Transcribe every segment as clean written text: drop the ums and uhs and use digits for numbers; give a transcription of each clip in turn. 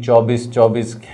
24-24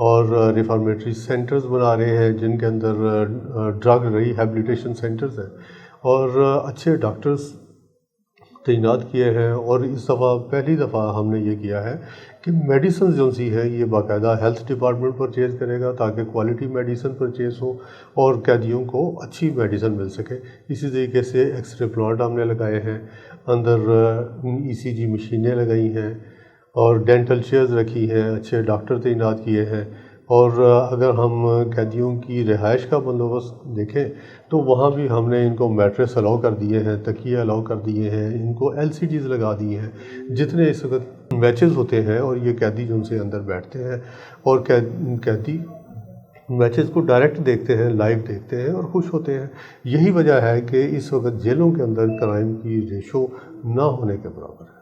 اور ریفارمیٹری سینٹرز بنا رہے ہیں جن کے اندر ڈرگ ریہیبلیٹیشن سینٹرز ہیں اور اچھے ڈاکٹرز تعینات کیے ہیں. اور اس دفعہ پہلی دفعہ ہم نے یہ کیا ہے کہ میڈیسنز جو سی ہے یہ باقاعدہ ہیلتھ ڈپارٹمنٹ پرچیز کرے گا تاکہ کوالٹی میڈیسن پرچیز ہو اور قیدیوں کو اچھی میڈیسن مل سکے. اسی طریقے سے ایکس رے پلانٹ ہم نے لگائے ہیں, اندر ECG مشینیں لگائی ہیں اور ڈینٹل چیئرز رکھی ہیں, اچھے ڈاکٹر تعینات کیے ہیں. اور اگر ہم قیدیوں کی رہائش کا بندوبست دیکھیں تو وہاں بھی ہم نے ان کو میٹریس الاؤ کر دیے ہیں, تکیے الاؤ کر دیے ہیں, ان کو LCDs لگا دی ہیں. جتنے اس وقت میچز ہوتے ہیں اور یہ قیدی جو ان سے اندر بیٹھتے ہیں اور قیدی میچز کو ڈائریکٹ دیکھتے ہیں, لائیو دیکھتے ہیں اور خوش ہوتے ہیں. یہی وجہ ہے کہ اس وقت جیلوں کے اندر کرائم کی ریشو نہ ہونے کے برابر ہے.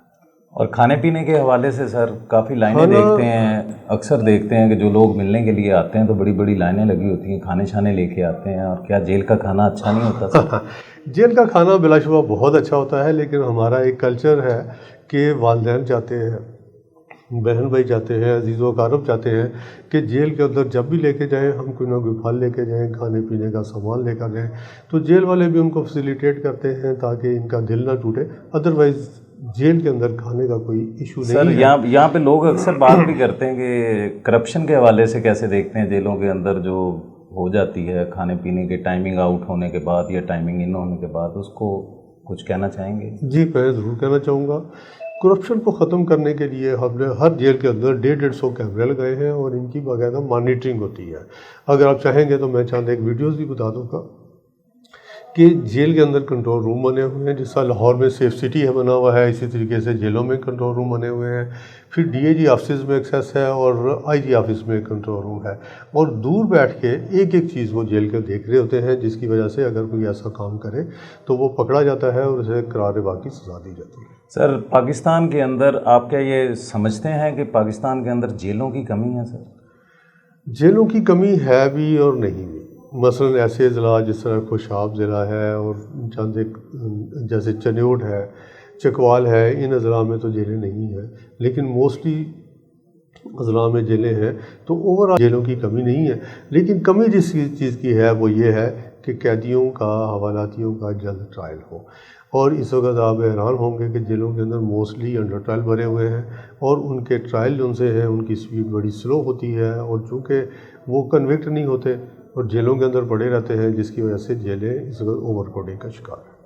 اور کھانے پینے کے حوالے سے سر کافی لائنیں دیکھتے ہیں, اکثر دیکھتے ہیں کہ جو لوگ ملنے کے لیے آتے ہیں تو بڑی بڑی لائنیں لگی ہوتی ہیں, کھانے شانے لے کے آتے ہیں. اور کیا جیل کا کھانا اچھا نہیں ہوتا سر؟ جیل کا کھانا بلا شبہ بہت اچھا ہوتا ہے, لیکن ہمارا ایک کلچر ہے کہ والدین چاہتے ہیں, بہن بھائی چاہتے ہیں, عزیز و اقارب چاہتے ہیں کہ جیل کے اندر جب بھی لے کے جائیں ہم کوئی نہ کوئی پھل لے کے جائیں, کھانے پینے کا سامان لے کر جائیں. تو جیل والے بھی ان کو فیسیلیٹیٹ کرتے ہیں تاکہ ان کا دل نہ ٹوٹے. ادروائز جیل کے اندر کھانے کا کوئی ایشو نہیں سر ہے. یہاں پہ لوگ اکثر بات بھی کرتے ہیں کہ کرپشن کے حوالے سے کیسے دیکھتے ہیں جیلوں کے اندر جو ہو جاتی ہے کھانے پینے کے ٹائمنگ آؤٹ ہونے کے بعد یا ٹائمنگ ان ہونے کے بعد, اس کو کچھ کہنا چاہیں گے؟ جی میں ضرور کہنا چاہوں گا. کرپشن کو ختم کرنے کے لیے ہم نے ہر جیل کے اندر 150 کیمرے لگائے ہیں اور ان کی باقاعدہ مانیٹرنگ ہوتی ہے. اگر آپ چاہیں گے تو میں چاند ایک ویڈیوز بھی بتا دوں گا کہ جیل کے اندر کنٹرول روم بنے ہوئے ہیں. جس طرح لاہور میں سیف سٹی ہے بنا ہوا ہے, اسی طریقے سے جیلوں میں کنٹرول روم بنے ہوئے ہیں. پھر DAG آفسز میں ایکسیس ہے اور IG آفس میں کنٹرول روم ہے, اور دور بیٹھ کے ایک ایک چیز وہ جیل کے دیکھ رہے ہوتے ہیں, جس کی وجہ سے اگر کوئی ایسا کام کرے تو وہ پکڑا جاتا ہے اور اسے قرار باقی سزا دی جاتی ہے. سر پاکستان کے اندر آپ کیا یہ سمجھتے ہیں کہ پاکستان کے اندر جیلوں کی کمی ہے سر؟ جیلوں کی کمی ہے بھی اور نہیں بھی. مثلاً ایسے اضلاع جس طرح خوشاب ضلع ہے اور چند ایک جیسے چنیوٹ ہے, چکوال ہے, ان اضلاع میں تو جیلیں نہیں ہیں, لیکن موسٹلی اضلاع میں جیلیں ہیں. تو اوور آل جیلوں کی کمی نہیں ہے, لیکن کمی جس چیز کی ہے وہ یہ ہے کہ قیدیوں کا, حوالاتیوں کا جلد ٹرائل ہو. اور اس وقت آپ حیران ہوں گے کہ جیلوں کے اندر موسٹلی انڈر ٹرائل بھرے ہوئے ہیں اور ان کے ٹرائل جو ان سے ہیں ان کی سپیڈ بڑی سلو ہوتی ہے, اور چونکہ وہ کنوکٹ نہیں ہوتے اور جیلوں کے اندر پڑے رہتے ہیں, جس کی وجہ سے جیلیں اس وقت اوور کراؤڈنگ کا شکار ہیں.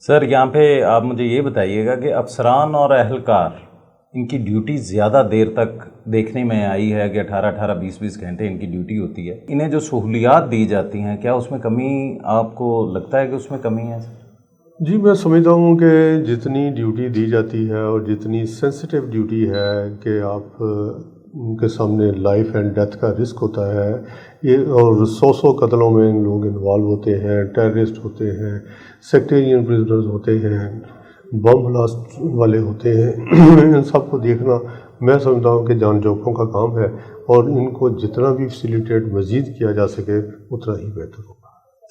سر یہاں پہ آپ مجھے یہ بتائیے گا کہ افسران اور اہلکار ان کی ڈیوٹی زیادہ دیر تک دیکھنے میں آئی ہے کہ 18-18 20-20 گھنٹے ان کی ڈیوٹی ہوتی ہے. انہیں جو سہولیات دی جاتی ہیں کیا اس میں کمی آپ کو لگتا ہے کہ اس میں کمی ہے سر؟ جی میں سمجھتا ہوں کہ جتنی ڈیوٹی دی جاتی ہے اور جتنی سینسٹیو ڈیوٹی ہے کہ آپ ان کے سامنے لائف اینڈ ڈیتھ کا رسک ہوتا ہے, یہ اور 100 قتلوں میں لوگ انوالو ہوتے ہیں, ٹیررسٹ ہوتے ہیں, سیکٹیرین پرزنرز ہوتے ہیں, بم بلاسٹ والے ہوتے ہیں, ان سب کو دیکھنا میں سمجھتا ہوں کہ جان جوکھوں کا کام ہے, اور ان کو جتنا بھی فیسیلیٹیٹ مزید کیا جا سکے اتنا ہی بہتر ہوگا.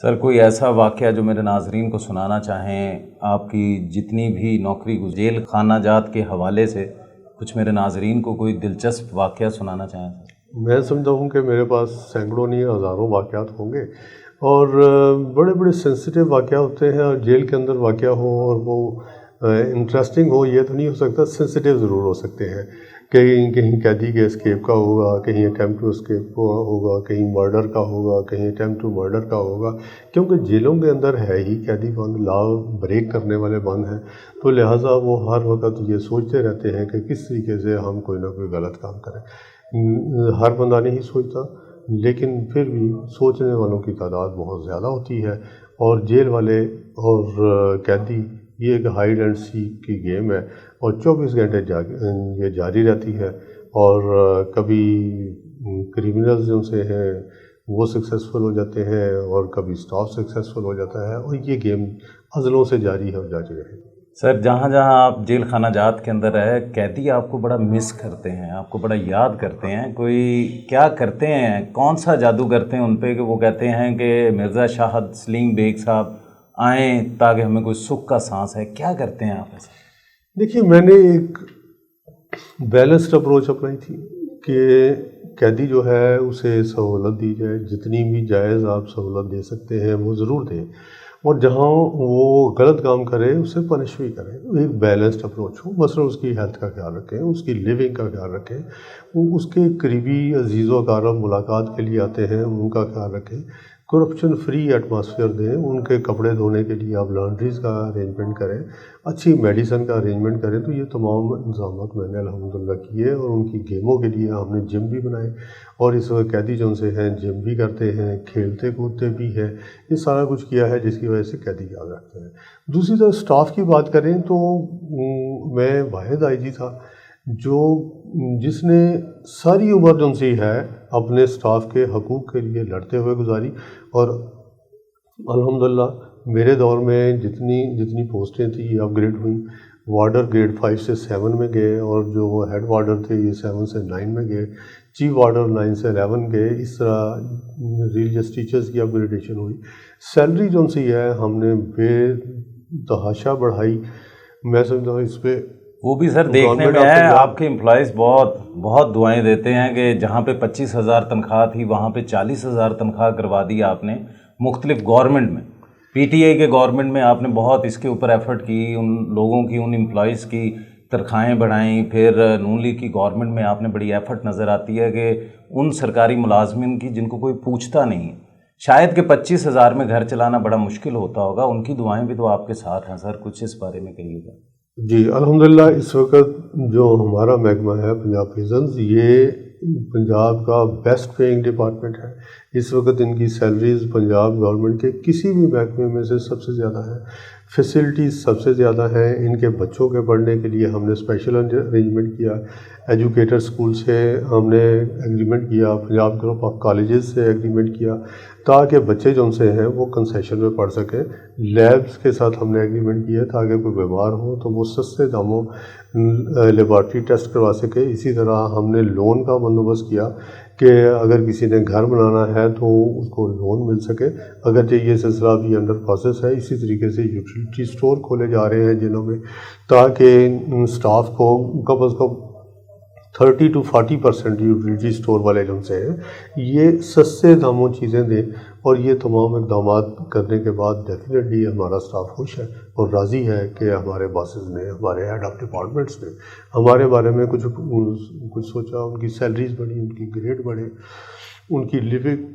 سر کوئی ایسا واقعہ جو میرے ناظرین کو سنانا چاہیں, آپ کی جتنی بھی نوکری جیل خانہ جات کے حوالے سے کچھ میرے ناظرین کو کوئی دلچسپ واقعہ سنانا چاہیں سر؟ میں سمجھتا ہوں کہ میرے پاس سینکڑوں نہیں ہزاروں واقعات ہوں گے, اور بڑے بڑے سینسٹیو واقعہ ہوتے ہیں, اور جیل کے اندر واقعہ ہو اور وہ انٹرسٹنگ ہو یہ تو نہیں ہو سکتا, سینسٹیو ضرور ہو سکتے ہیں. کہیں قیدی کے اسکیپ کا ہوگا, کہیں اٹیمپٹ ٹو اسکیپ کا ہوگا, کہیں مرڈر کا ہوگا, کہیں اٹیمپٹ ٹو مرڈر کا ہوگا, کیونکہ جیلوں کے اندر ہے ہی قیدی بند, لا بریک کرنے والے بند ہیں. تو لہٰذا وہ ہر وقت یہ سوچتے رہتے ہیں کہ کس طریقے سے ہم کوئی نہ کوئی غلط کام کریں. ہر بندہ نہیں سوچتا, لیکن پھر بھی سوچنے والوں کی تعداد بہت زیادہ ہوتی ہے. اور جیل والے اور قیدی یہ ایک ہائیڈ اینڈ سیک کی گیم ہے, اور 24 گھنٹے یہ جاری رہتی ہے. اور کبھی کریمنلز جو سے ہیں وہ سکسیزفل ہو جاتے ہیں, اور کبھی اسٹاف سکسیزفل ہو جاتا ہے, اور یہ گیم ازلوں سے جاری ہے اور جاری رہے گی. سر جہاں جہاں آپ جیل خانہ جات کے اندر رہے, قیدی آپ کو بڑا مس کرتے ہیں, آپ کو بڑا یاد کرتے ہیں, کوئی کیا کرتے ہیں, کون سا جادو کرتے ہیں ان پہ کہ وہ کہتے ہیں کہ مرزا شاہد سلیم بیگ صاحب آئیں تاکہ ہمیں کوئی سکھ کا سانس ہے, کیا کرتے ہیں آپ ایسے؟ دیکھیے میں نے ایک بیلنسڈ اپروچ اپنائی تھی کہ قیدی جو ہے اسے سہولت دی جائے، جتنی بھی جائز آپ سہولت دے سکتے ہیں وہ ضرور دیں، اور جہاں وہ غلط کام کرے اسے پنش بھی کریں، ایک بیلنسڈ اپروچ ہو۔ مثلا اس کی ہیلتھ کا خیال رکھیں، اس کی لیونگ کا خیال رکھیں، اس کے قریبی عزیز و اقارب ملاقات کے لیے آتے ہیں ان کا خیال رکھیں، کرپشن فری ایٹماسفیئر دیں، ان کے کپڑے دھونے کے لیے آپ لانڈریز کا ارینجمنٹ کریں، اچھی میڈیسن کا ارینجمنٹ کریں۔ تو یہ تمام انتظامات میں نے الحمدللہ کیے، اور ان کی گیموں کے لیے ہم نے جم بھی بنائے، اور اس وقت قیدی جو سے ہیں جم بھی کرتے ہیں، کھیلتے کودتے بھی ہیں، یہ سارا کچھ کیا ہے جس کی وجہ سے قیدی یاد رکھتے ہیں۔ دوسری طرف اسٹاف کی بات کریں تو میں واحد آئی جی تھا جس نے ساری عمر جو سی ہے اپنے اسٹاف کے حقوق کے لیے لڑتے ہوئے گزاری، اور الحمدللہ میرے دور میں جتنی پوسٹیں تھیں یہ اپ گریڈ ہوئیں، وارڈر گریڈ 5 سے 7 میں گئے، اور جو ہیڈ وارڈر تھے یہ 7 سے 9 میں گئے، چیف وارڈر 9 سے 11 گئے، اس طرح ریلیجس ٹیچرز کی اپ گریڈیشن ہوئی۔ سیلری جو سی ہے ہم نے بے تحاشا بڑھائی، میں سمجھتا ہوں اس پہ وہ بھی سر دیکھنے میں ہے آپ کے امپلائیز بہت دعائیں دیتے ہیں کہ جہاں پہ 25,000 تنخواہ تھی وہاں پہ 40,000 تنخواہ کروا دی آپ نے مختلف گورنمنٹ میں، پی ٹی آئی کے گورنمنٹ میں آپ نے بہت اس کے اوپر ایفرٹ کی، ان لوگوں کی ان امپلائیز کی تنخواہیں بڑھائیں۔ پھر نون لیگ کی گورنمنٹ میں آپ نے بڑی ایفرٹ نظر آتی ہے کہ ان سرکاری ملازمین کی جن کو کوئی پوچھتا نہیں، شاید کہ 25,000 میں گھر چلانا بڑا مشکل ہوتا ہوگا، ان کی دعائیں بھی تو آپ کے ساتھ ہیں سر، کچھ اس بارے میں کہیے گا۔ جی الحمدللہ اس وقت جو ہمارا محکمہ ہے پنجاب پریزنز، یہ پنجاب کا بیسٹ پیئنگ ڈپارٹمنٹ ہے۔ اس وقت ان کی سیلریز پنجاب گورنمنٹ کے کسی بھی محکمے میں سے سب سے زیادہ ہیں، فیسلٹیز سب سے زیادہ ہیں۔ ان کے بچوں کے پڑھنے کے لیے ہم نے اسپیشل ارینجمنٹ کیا، ایجوکیٹر اسکول سے ہم نے ایگریمنٹ کیا، پنجاب گروپ آف کالجز سے ایگریمنٹ کیا تاکہ بچے جو ان سے ہیں وہ کنسیشن میں پڑھ سکیں۔ لیبس کے ساتھ ہم نے ایگریمنٹ کیا تاکہ کوئی بیمار ہو تو وہ سستے داموں لیبارٹری ٹیسٹ کروا سکے۔ اسی طرح ہم نے لون کا بندوبست کیا کہ اگر کسی نے گھر بنانا ہے تو اس کو لون مل سکے، اگرچہ یہ سلسلہ بھی انڈر پروسیس ہے۔ اسی طریقے سے یوٹیلیٹی اسٹور کھولے جا رہے ہیں جنہوں میں، تاکہ اسٹاف کو کم از کم 30 to 40% یوٹیلیٹی اسٹور والے جو سے ہیں یہ سستے داموں چیزیں دیں، اور یہ تمام اقدامات کرنے کے بعد ڈیفینیٹلی ہمارا اسٹاف خوش ہے اور راضی ہے کہ ہمارے باسز نے، ہمارے ہیڈ آف ڈپارٹمنٹس نے ہمارے بارے میں کچھ سوچا، ان کی سیلریز بڑھی، ان کی گریڈ بڑھے، ان کی لیونگ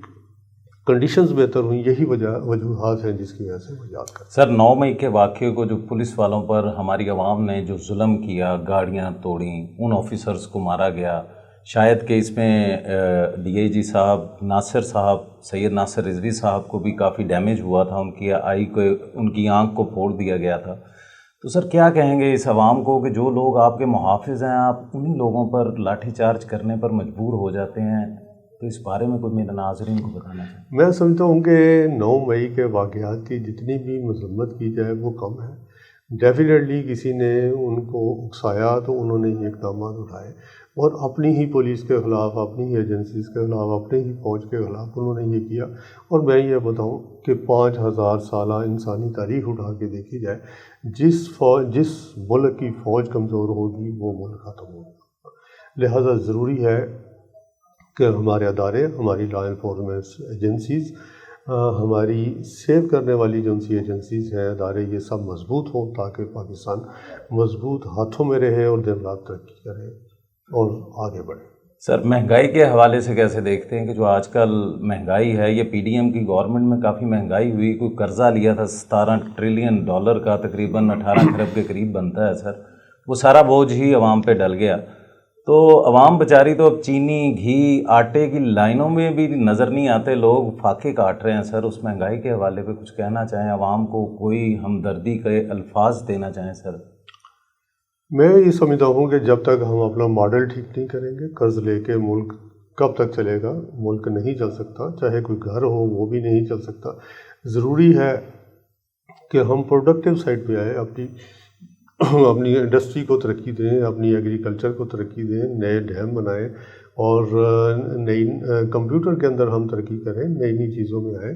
کنڈیشنز بہتر ہوئیں۔ یہی وجوہات ہیں جس کی وجہ سے وہ یاد کرتے ہیں۔ سر 9 مئی کے واقعے کو جو پولیس والوں پر ہماری عوام نے جو ظلم کیا، گاڑیاں توڑیں، ان آفیسرز کو مارا گیا، شاید کہ اس میں ڈی آئی جی صاحب ناصر صاحب، سید ناصر رضوی صاحب کو بھی کافی ڈیمیج ہوا تھا، ان کی آئی کو، ان کی آنکھ کو پھوڑ دیا گیا تھا۔ تو سر کیا کہیں گے اس عوام کو کہ جو لوگ آپ کے محافظ ہیں، آپ انہی لوگوں پر لاٹھی چارج کرنے پر مجبور ہو جاتے ہیں؟ تو اس بارے میں کوئی میرے ناظرین کو بتانا چاہیے۔ میں سمجھتا ہوں کہ 9 مئی کے واقعات کی جتنی بھی مذمت کی جائے وہ کم ہے۔ ڈیفینیٹلی کسی نے ان کو اکسایا تو انہوں نے یہ اقدامات اٹھائے، اور اپنی ہی پولیس کے خلاف، اپنی ہی ایجنسیز کے خلاف، اپنے ہی فوج کے خلاف انہوں نے یہ کیا۔ اور میں یہ بتاؤں کہ 5000 سالہ انسانی تاریخ اٹھا کے دیکھی جائے، جس ملک کی فوج کمزور ہوگی وہ ملک ختم ہوگا۔ لہذا ضروری ہے کہ ہمارے ادارے، ہماری لا انفورسمنٹ ایجنسیز، ہماری سیو کرنے والی جو سی ایجنسیز ہیں، ادارے، یہ سب مضبوط ہوں تاکہ پاکستان مضبوط ہاتھوں میں رہے اور دن رات ترقی کرے اور آگے بڑھے۔ سر مہنگائی کے حوالے سے کیسے دیکھتے ہیں کہ جو آج کل مہنگائی ہے، یہ پی ڈی ایم کی گورنمنٹ میں کافی مہنگائی ہوئی، کوئی قرضہ لیا تھا $17 ٹریلین کا، تقریباً 18 کھرب کے قریب بنتا ہے سر، وہ سارا بوجھ ہی عوام پہ ڈل گیا۔ تو عوام بیچاری تو اب چینی، گھی، آٹے کی لائنوں میں بھی نظر نہیں آتے، لوگ فاقے کاٹ رہے ہیں۔ سر اس مہنگائی کے حوالے پہ کچھ کہنا چاہیں عوام کو، کوئی ہمدردی کے الفاظ دینا چاہیں سر؟ میں یہ سمجھتا ہوں کہ جب تک ہم اپنا ماڈل ٹھیک نہیں کریں گے، قرض لے کے ملک کب تک چلے گا؟ ملک نہیں چل سکتا، چاہے کوئی گھر ہو وہ بھی نہیں چل سکتا۔ ضروری ہے کہ ہم پروڈکٹیو سائڈ پہ آئے، اپنی انڈسٹری کو ترقی دیں، اپنی ایگریکلچر کو ترقی دیں، نئے ڈیم بنائیں، اور نئی کمپیوٹر کے اندر ہم ترقی کریں، نئی چیزوں میں آئیں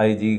IG